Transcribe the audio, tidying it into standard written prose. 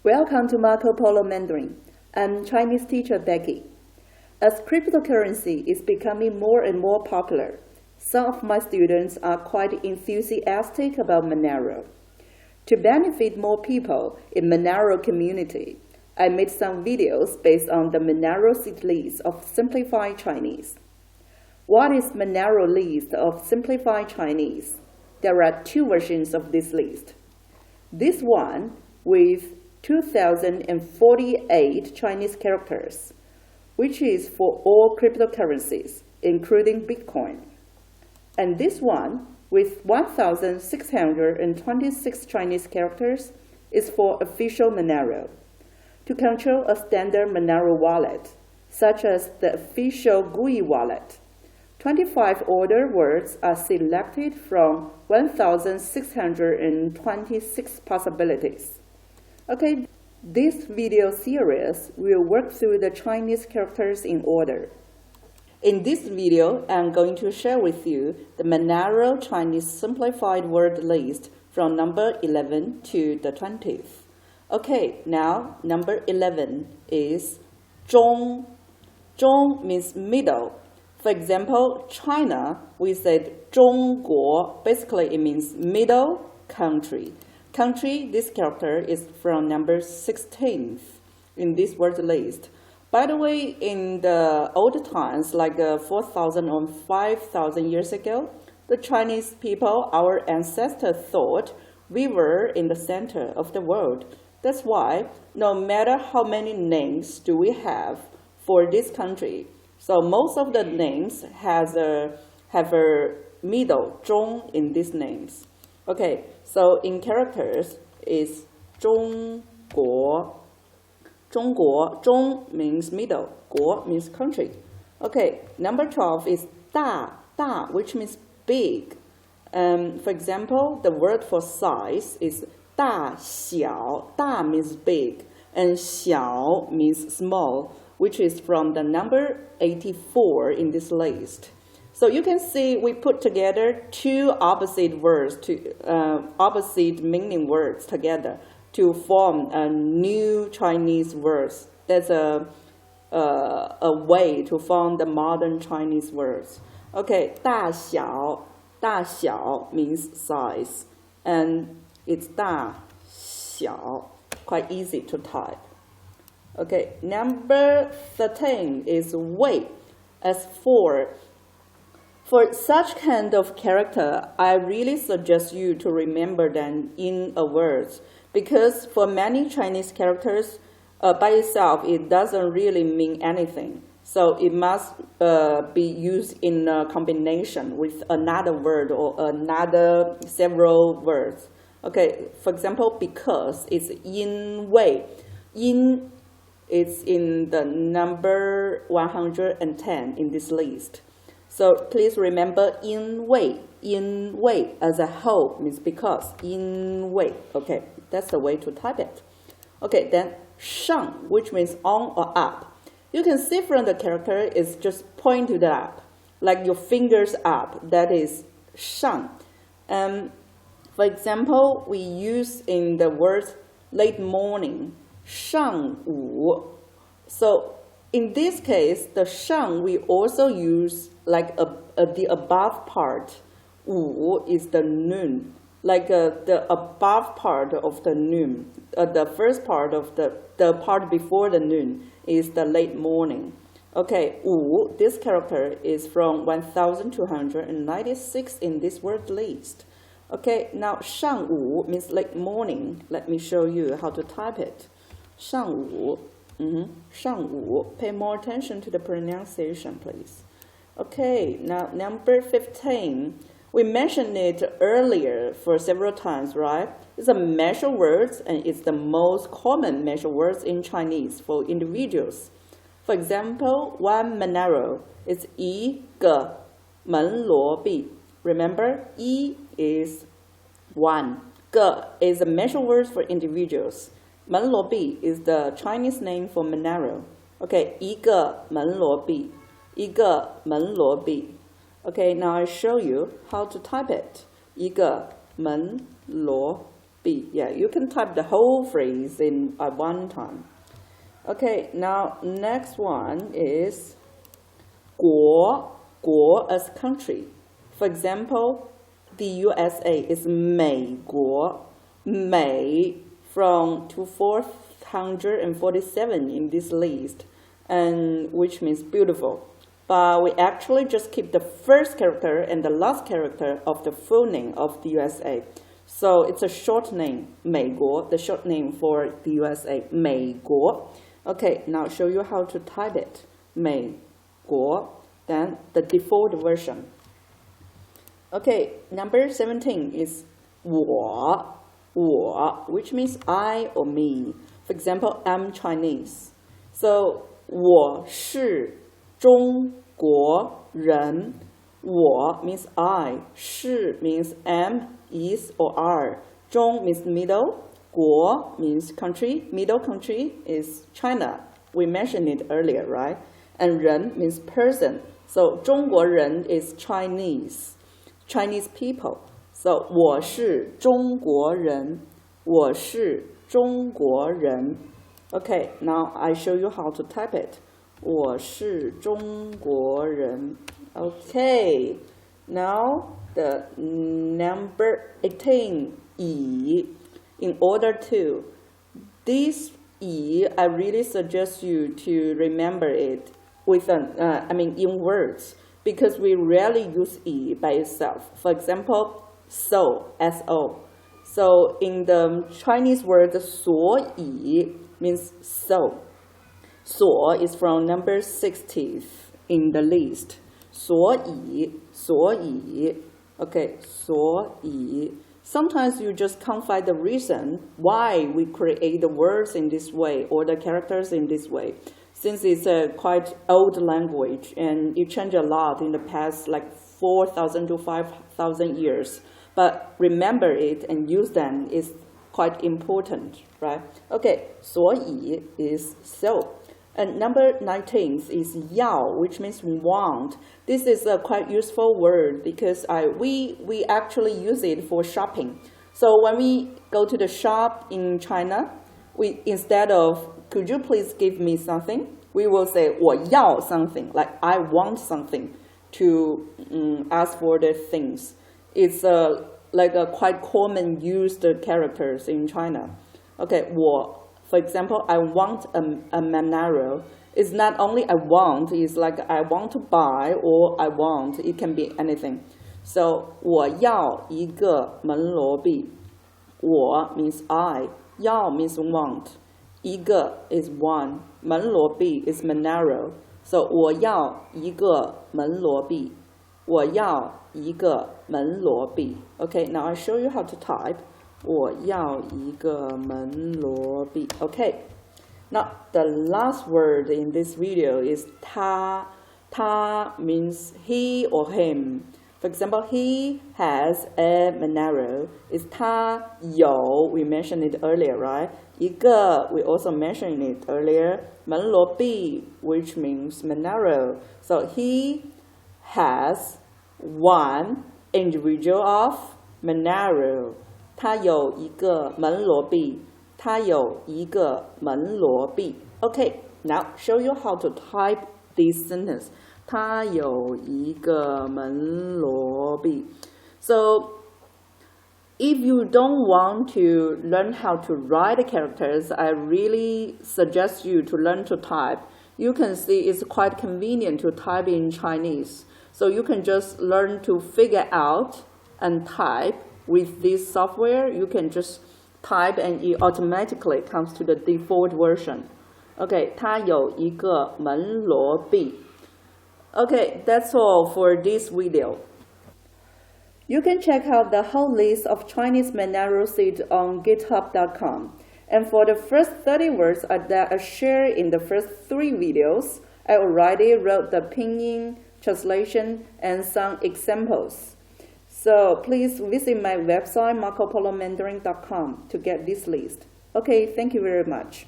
Welcome to Polo Mandarin. I'm Chinese teacher Becky. As cryptocurrency is becoming more and more popular, some of my students are quite enthusiastic about Monero. To benefit more people in Monero community, I made some videos based on the Monero seed list of simplified Chinese. What is Monero list of simplified Chinese? There are two versions of this list. This one with 2048 Chinese characters, which is for all cryptocurrencies, including Bitcoin. And this one with 1,626 Chinese characters is for official Monero. To control a standard Monero wallet, such as the official GUI wallet, 25 order words are selected from 1,626 possibilities. Okay, this video series will work through the Chinese characters in order. In this video, I'm going to share with you the Monero Chinese simplified word list from number 11 to the 20th. Okay, now number 11 is zhong. Zhong means middle. For example, China, we said 中国. Basically, it means middle country. Country, this character is from number 16th in this word list. By the way, in the old times, like 4,000 or 5,000 years ago, the Chinese people, our ancestors, thought we were in the center of the world. That's why no matter how many names do we have for this country, so most of the names have a middle, 中 in these names. Okay, so in characters is 中国. 中国, 中 means middle, 国 means country. Okay, number 12 is 大, 大, which means big. For example, the word for size is 大小. 大 means big, and 小 means small, which is from the number 84 in this list. So you can see we put together two opposite words, opposite meaning words together to form a new Chinese words. That's a way to form the modern Chinese words. Okay, 大小, 大小 means size, and it's 大小, quite easy to type. Okay, number 13 is wei. As for such kind of character, I really suggest you to remember them in a word, because for many Chinese characters, by itself, it doesn't really mean anything. So it must be used in a combination with another word or another several words. Okay, for example, because it's in wei. In is in the number 110 in this list. So please remember in wei as a whole means because, in wei. Okay, that's the way to type it. Okay, then shun, which means on or up. You can see from the character is just pointed up, like your fingers up, that is shun. For example, we use in the word late morning, 上午. So in this case, the 上 we also use like the above part. 午 is the noon, like the above part of the noon. The first part of the part before the noon is the late morning. Okay, 午, this character is from 1,296 in this word list. Okay, now 上午 means late morning. Let me show you how to type it. 上午, 上午. Pay more attention to the pronunciation, please. Okay, now number 15. We mentioned it earlier for several times, right? It's a measure words, and it's the most common measure words in Chinese for individuals. For example, one Monero is 一个门罗币. Remember, 一 is one. 个 is a measure word for individuals. 门罗币 is the Chinese name for Monero. Okay, 一个门罗币. 一个门罗币. Okay, now I show you how to type it. 一个门罗 B. Yeah, you can type the whole phrase in at one time. Okay, now next one is 国 as country. For example, the USA is 美国, 美 from 2447 in this list, and which means beautiful. But we actually just keep the first character and the last character of the full name of the USA. So it's a short name, 美国, the short name for the USA, 美国. Okay, now show you how to type it, 美国, then the default version. Okay, number 17 is 我, which means I or me. For example, I'm Chinese. So 我是中国人. 我 means I. 是 means am, is, or are. 中 means middle. 国 means country. Middle country is China. We mentioned it earlier, right? And 人 means person. So 中国人 is Chinese. Chinese people. So 我是中国人. 我是中国人. Okay, now I show you how to type it. 我是中国人. Okay, now the number 18, 乙. In order to, this 乙, I really suggest you to remember it with in words, because we rarely use 乙 by itself. For example, so, S-O. So in the Chinese word, 所以 means so. 所 is from number 60th in the list. 所以. Okay, 所以. Sometimes you just can't find the reason why we create the words in this way or the characters in this way, since it's a quite old language and it changed a lot in the past like 4,000 to 5,000 years. But remember it and use them is quite important, right? Okay, 所以 is so. And number 19 is 要, which means want. This is a quite useful word because we actually use it for shopping. So when we go to the shop in China, we instead of could you please give me something, we will say 我要 something, like I want something, to ask for the things. It's like a quite common used characters in China. Okay, 我. For example, I want a Monero. It's not only I want, it's like I want to buy or I want. It can be anything. So, 我要一个门罗币. 我 means I. 要 means want. 一个 is one. 门罗币 is Monero. So, 我要一个门罗币. 我要一个门罗币. Okay, now I show you how to type. 我要一个门罗币. Okay. Now, the last word in this video is 他. 他 means he or him. For example, he has a Monero. Is 他有, we mentioned it earlier, right? 一个, we also mentioned it earlier. 门罗币, which means Monero. So he has one individual of Monero. 他有一个门罗币. 他有一个门罗币. Okay, now show you how to type this sentence. 他有一个门罗币. So, if you don't want to learn how to write the characters, I really suggest you to learn to type. You can see it's quite convenient to type in Chinese. So you can just learn to figure out and type with this software. You can just type and it automatically comes to the default version. Okay, 他有一个门罗币. Okay, that's all for this video. You can check out the whole list of Chinese Monero seeds on github.com. And for the first 30 words that I shared in the first 3 videos, I already wrote the pinyin, translation, and some examples. So please visit my website, MarcoPoloMandarin.com, to get this list. Okay, thank you very much.